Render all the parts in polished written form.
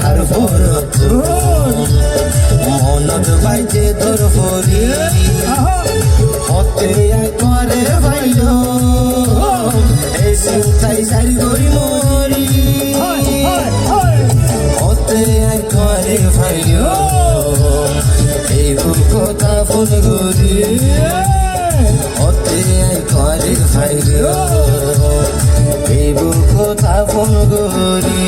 দেহার ভরত মনত বাইতে তোর ভরি হতে করে ভাইল এই চিন্তাই সারি করি মরি হতে করে ভাইল এই কথা ফোন করি হতে করে ভাইল এই কথা ফোন করি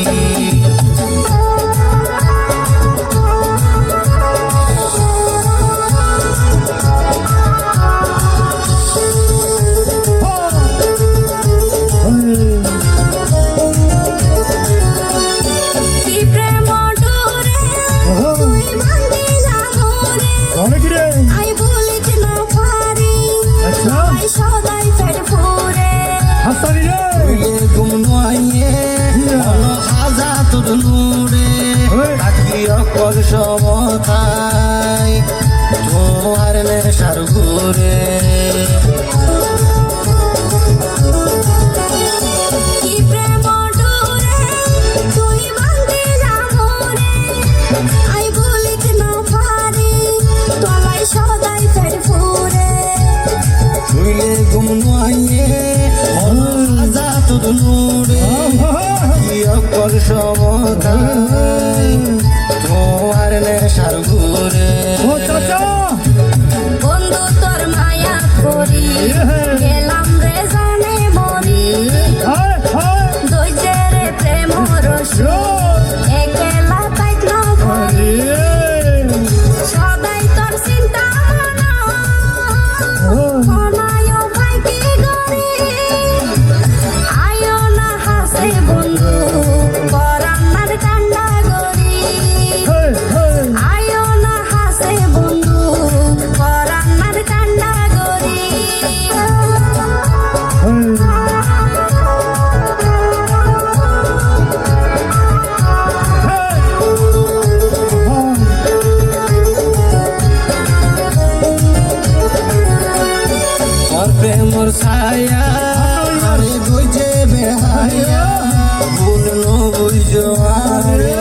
সমতায় তোমার নেশার ঘুরে শুইলে ঘুম নাইয়ে হাজা তোর নুরে অকর সমতায় তোমার নেশার ঘুরে বন্ধু তোর মায়া করি গেলাম রে জানে মরি দইজের প্রেম রসু একলা তাইত না করি সদাই তোর চিন্তা মনায় ভাই কি গরি আয়ো না হাসে বন্ধু পরান্নার কান্না গরি আয়ো না হাসে বন্ধু পরান্নার কান্না গরি और प्रेमर साया अरे बुझे बेहाया भूलनो बुझो आरे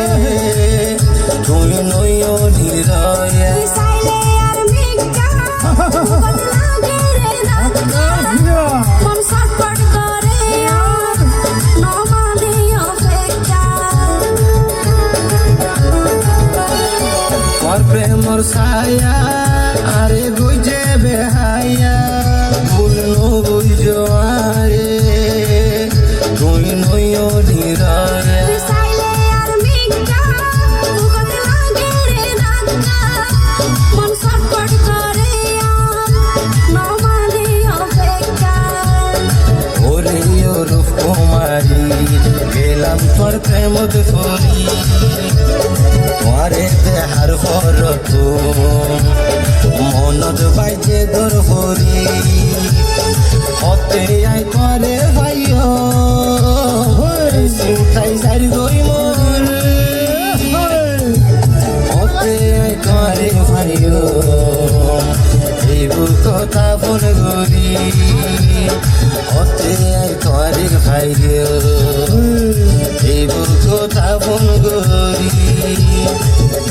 तुम नयो निराया সাইলে আর মিকা বদলা গেরে রাতকা মন ছটফট করে আর নমা দিও ফেকা और प्रेमर साया अरे बुझे बेहाया भूलनो बुझो आरे तुम नयो निराया সাইলে আর মিকা বদলা গেরে রাতকা মন ছটফট করে আর নমা দিও ফেকা ওরে রূপ কুমারী গেলাম তোর প্রেমত ফরি তোমারে দেহার ভরত মনত বাইতে তোর ভরি হতে করে ভাইও চিন্তাই সারি গই মরি হতে করে ভাইও এই কথা ফোন করি হতে করে ভাইও এই কথা ফোন করি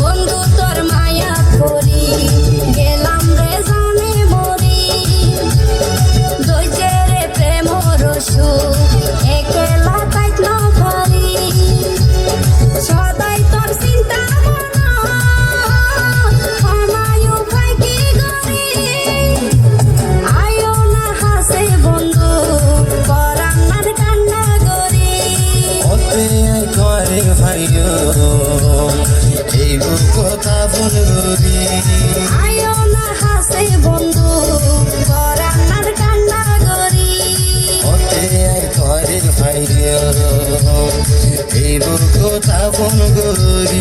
বন্ধু তোর মায়া করি গেলাম রে জানে মরি দইজের প্রেম রসু একলা তাইত না করি সদাই তোর চিন্তা মনায় ভাই কি গরি আয়ো না হাসে বন্ধু পরান্নার কান্না গরি হতে করে ভাইও এই কথা ফোন করি আয়ো না হাসে বন্ধু পরান্নার কান্না গরি হতে করে ভাইও এই কথা ফোন করি